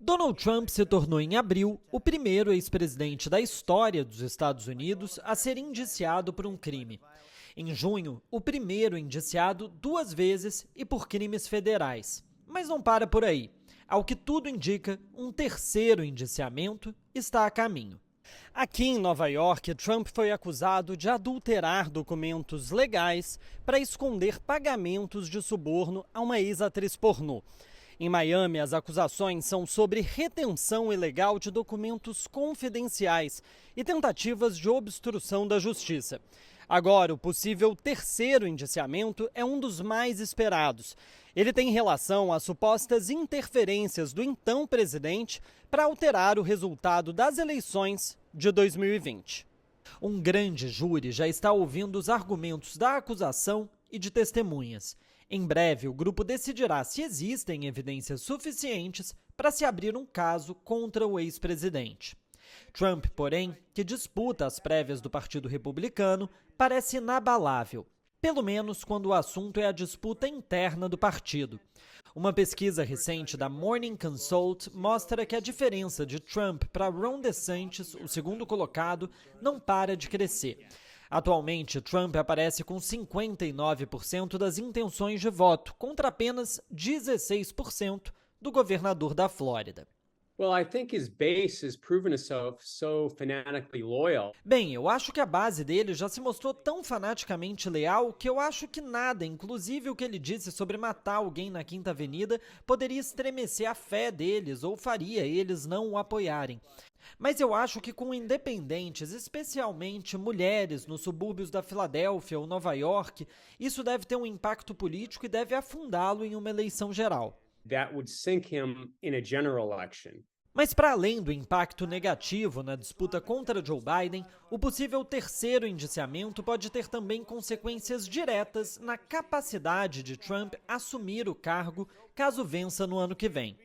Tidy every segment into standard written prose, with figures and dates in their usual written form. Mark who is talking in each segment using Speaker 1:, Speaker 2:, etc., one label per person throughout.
Speaker 1: Donald Trump se tornou em abril o primeiro ex-presidente da história dos Estados Unidos a ser indiciado por um crime. Em junho, o primeiro indiciado 2 vezes e por crimes federais. Mas não para por aí. Ao que tudo indica, um terceiro indiciamento está a caminho. Aqui em Nova York, Trump foi acusado de adulterar documentos legais para esconder pagamentos de suborno a uma ex-atriz pornô. Em Miami, as acusações são sobre retenção ilegal de documentos confidenciais e tentativas de obstrução da justiça. Agora, o possível terceiro indiciamento é um dos mais esperados. Ele tem relação às supostas interferências do então presidente para alterar o resultado das eleições de 2020. Um grande júri já está ouvindo os argumentos da acusação e de testemunhas. Em breve, o grupo decidirá se existem evidências suficientes para se abrir um caso contra o ex-presidente. Trump, porém, que disputa as prévias do Partido Republicano, parece inabalável, pelo menos quando o assunto é a disputa interna do partido. Uma pesquisa recente da Morning Consult mostra que a diferença de Trump para Ron DeSantis, o segundo colocado, não para de crescer. Atualmente, Trump aparece com 59% das intenções de voto, contra apenas 16% do governador da Flórida. Bem, eu acho que a base dele já se mostrou tão fanaticamente leal que eu acho que nada, inclusive o que ele disse sobre matar alguém na Quinta Avenida, poderia estremecer a fé deles ou faria eles não o apoiarem. Mas eu acho que com independentes, especialmente mulheres nos subúrbios da Filadélfia ou Nova York, isso deve ter um impacto político e deve afundá-lo em uma eleição geral. Mas para além do impacto negativo na disputa contra Joe Biden, o possível terceiro indiciamento pode ter também consequências diretas na capacidade de Trump assumir o cargo caso vença no ano que vem.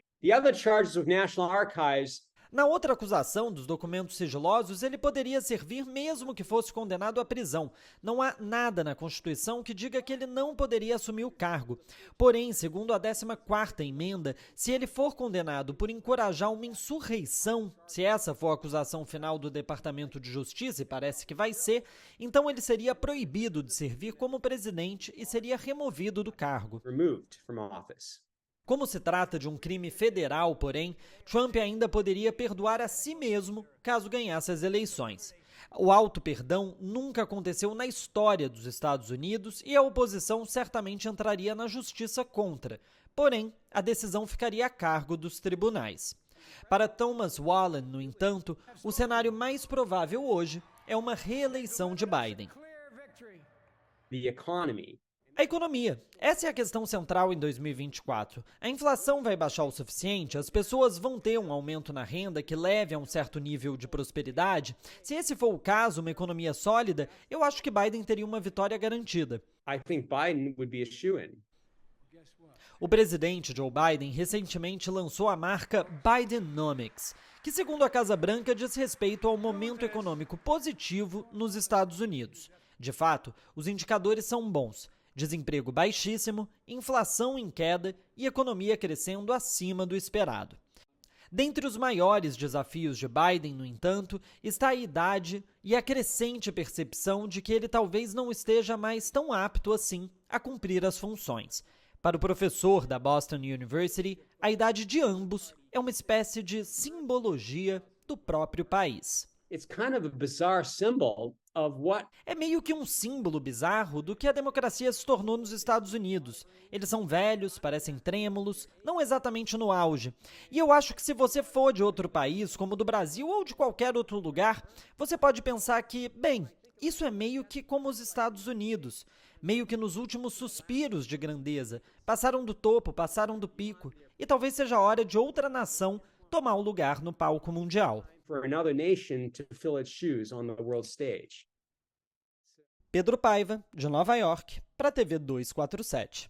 Speaker 1: Na outra acusação dos documentos sigilosos, ele poderia servir mesmo que fosse condenado à prisão. Não há nada na Constituição que diga que ele não poderia assumir o cargo. Porém, segundo a 14ª emenda, se ele for condenado por encorajar uma insurreição, se essa for a acusação final do Departamento de Justiça, e parece que vai ser, então ele seria proibido de servir como presidente e seria removido do cargo. Como se trata de um crime federal, porém, Trump ainda poderia perdoar a si mesmo caso ganhasse as eleições. O auto-perdão nunca aconteceu na história dos Estados Unidos e a oposição certamente entraria na justiça contra. Porém, a decisão ficaria a cargo dos tribunais. Para Thomas Wallen, no entanto, o cenário mais provável hoje é uma reeleição de Biden. A economia. Essa é a questão central em 2024. A inflação vai baixar o suficiente? As pessoas vão ter um aumento na renda que leve a um certo nível de prosperidade? Se esse for o caso, uma economia sólida, eu acho que Biden teria uma vitória garantida. O presidente Joe Biden recentemente lançou a marca Bidenomics, que, segundo a Casa Branca, diz respeito ao momento econômico positivo nos Estados Unidos. De fato, os indicadores são bons. Desemprego baixíssimo, inflação em queda e economia crescendo acima do esperado. Dentre os maiores desafios de Biden, no entanto, está a idade e a crescente percepção de que ele talvez não esteja mais tão apto assim a cumprir as funções. Para o professor da Boston University, a idade de ambos é uma espécie de simbologia do próprio país. É meio que um símbolo bizarro do que a democracia se tornou nos Estados Unidos. Eles são velhos, parecem trêmulos, não exatamente no auge. E eu acho que se você for de outro país, como do Brasil ou de qualquer outro lugar, você pode pensar que, bem, isso é meio que como os Estados Unidos. Meio que nos últimos suspiros de grandeza. Passaram do topo, passaram do pico. E talvez seja a hora de outra nação tomar o lugar no palco mundial. Pedro Paiva, de Nova York, para a TV 247.